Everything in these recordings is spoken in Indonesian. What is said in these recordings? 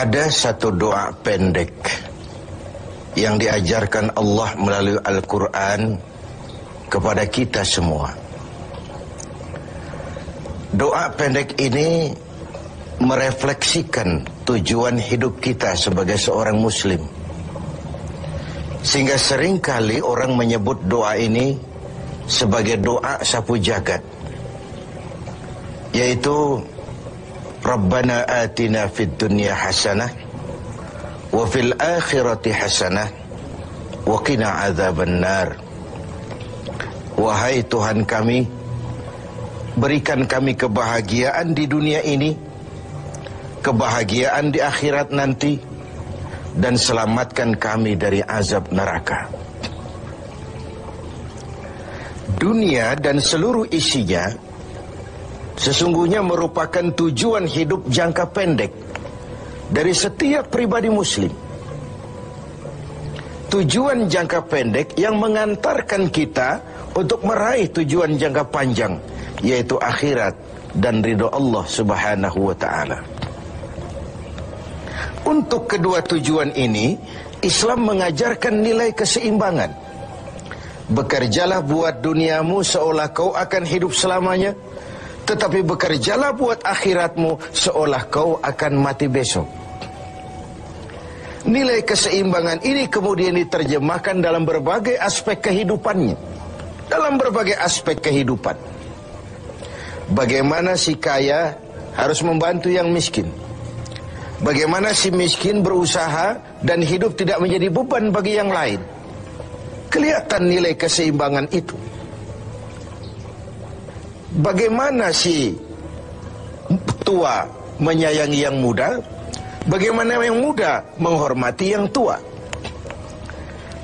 Ada satu doa pendek yang diajarkan Allah melalui Al-Quran kepada kita semua. Doa pendek ini merefleksikan tujuan hidup kita sebagai seorang muslim. Sehingga seringkali orang menyebut doa ini sebagai doa sapu jagat, yaitu Rabbana atina fid dunya hasanah wa fil akhirati hasanah wa qina adzabannar. Wahai Tuhan kami, berikan kami kebahagiaan di dunia ini, kebahagiaan di akhirat nanti, dan selamatkan kami dari azab neraka. Dunia dan seluruh isinya sesungguhnya merupakan tujuan hidup jangka pendek dari setiap pribadi muslim. Tujuan jangka pendek yang mengantarkan kita untuk meraih tujuan jangka panjang, yaitu akhirat dan ridho Allah Subhanahu wa ta'ala. Untuk kedua tujuan ini, Islam mengajarkan nilai keseimbangan. Bekerjalah buat duniamu seolah kau akan hidup selamanya, tetapi bekerjalah buat akhiratmu seolah kau akan mati besok. Nilai keseimbangan ini kemudian diterjemahkan dalam berbagai aspek kehidupannya. Dalam berbagai aspek kehidupan. Bagaimana si kaya harus membantu yang miskin. Bagaimana si miskin berusaha dan hidup tidak menjadi beban bagi yang lain. Kelihatan nilai keseimbangan itu. Bagaimana si tua menyayangi yang muda, bagaimana yang muda menghormati yang tua.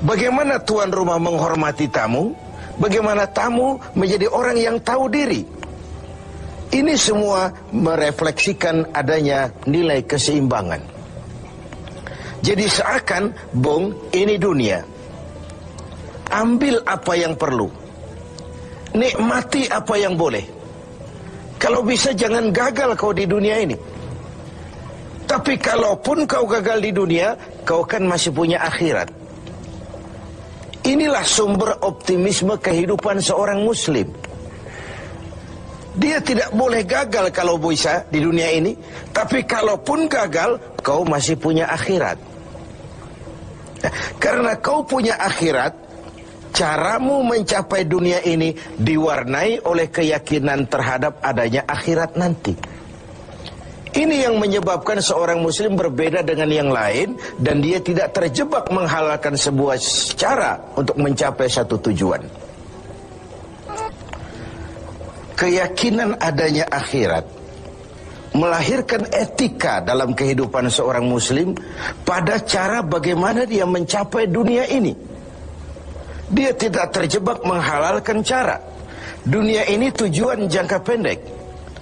Bagaimana tuan rumah menghormati tamu, bagaimana tamu menjadi orang yang tahu diri. Ini semua merefleksikan adanya nilai keseimbangan. Jadi seakan, Bung, ini dunia. Ambil apa yang perlu. Nikmati apa yang boleh. Kalau bisa jangan gagal kau di dunia ini. Tapi kalaupun kau gagal di dunia, kau kan masih punya akhirat. Inilah sumber optimisme kehidupan seorang muslim. Dia tidak boleh gagal kalau bisa di dunia ini. Tapi kalaupun gagal, kau masih punya akhirat. Karena kau punya akhirat, caramu mencapai dunia ini diwarnai oleh keyakinan terhadap adanya akhirat nanti. Ini yang menyebabkan seorang muslim berbeda dengan yang lain, dan dia tidak terjebak menghalalkan sebuah cara untuk mencapai satu tujuan. Keyakinan adanya akhirat melahirkan etika dalam kehidupan seorang muslim pada cara bagaimana dia mencapai dunia ini. Dia tidak terjebak menghalalkan cara. Dunia ini tujuan jangka pendek.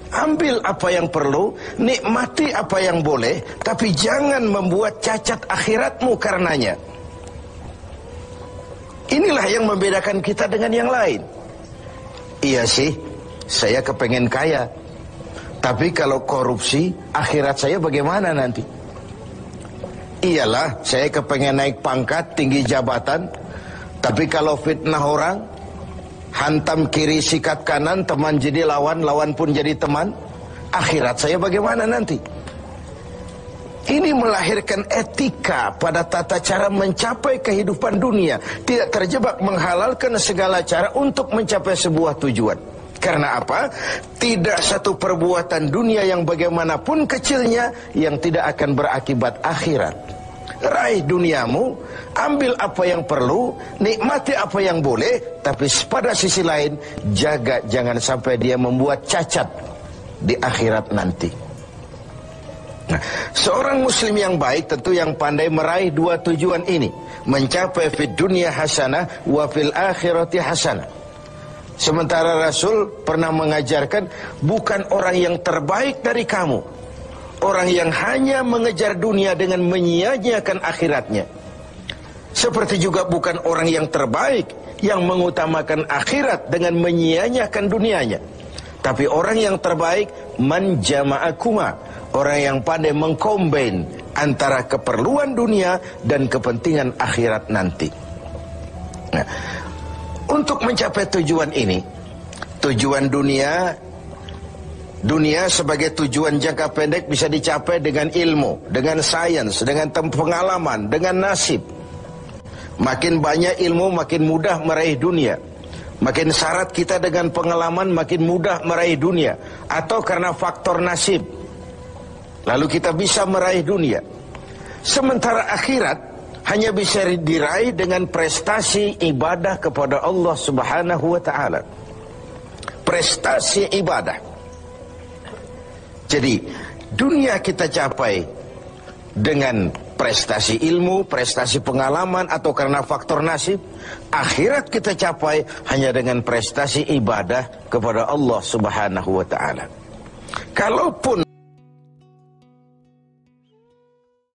Ambil apa yang perlu, nikmati apa yang boleh, tapi jangan membuat cacat akhiratmu karenanya. Inilah yang membedakan kita dengan yang lain. Iya sih, saya kepengen kaya. Tapi kalau korupsi, akhirat saya bagaimana nanti? Iyalah, saya kepengen naik pangkat, tinggi jabatan. Tapi kalau fitnah orang, hantam kiri sikat kanan, teman jadi lawan, lawan pun jadi teman, akhirat saya bagaimana nanti? Ini melahirkan etika pada tata cara mencapai kehidupan dunia. Tidak terjebak menghalalkan segala cara untuk mencapai sebuah tujuan. Karena apa? Tidak satu perbuatan dunia yang bagaimanapun kecilnya yang tidak akan berakibat akhirat. Raih duniamu, ambil apa yang perlu, nikmati apa yang boleh, tapi pada sisi lain jaga jangan sampai dia membuat cacat di akhirat nanti. Nah, seorang muslim yang baik tentu yang pandai meraih dua tujuan ini, mencapai fid dunya hasanah wa fil akhirati hasanah. Sementara Rasul pernah mengajarkan, bukan orang yang terbaik dari kamu orang yang hanya mengejar dunia dengan menyia-nyiakan akhiratnya. Seperti juga bukan orang yang terbaik yang mengutamakan akhirat dengan menyia-nyiakan dunianya. Tapi orang yang terbaik man jama'akuma, orang yang pandai mengkombin antara keperluan dunia dan kepentingan akhirat nanti. Nah, untuk mencapai tujuan ini, tujuan dunia sebagai tujuan jangka pendek bisa dicapai dengan ilmu, dengan sains, dengan pengalaman, dengan nasib. Makin banyak ilmu, makin mudah meraih dunia. Makin syarat kita dengan pengalaman, makin mudah meraih dunia. Atau karena faktor nasib, lalu kita bisa meraih dunia. Sementara akhirat hanya bisa diraih dengan prestasi ibadah kepada Allah Subhanahu wa ta'ala. Prestasi ibadah. Jadi dunia kita capai dengan prestasi ilmu, prestasi pengalaman, atau karena faktor nasib. Akhirat kita capai hanya dengan prestasi ibadah kepada Allah Subhanahu wa ta'ala. Kalaupun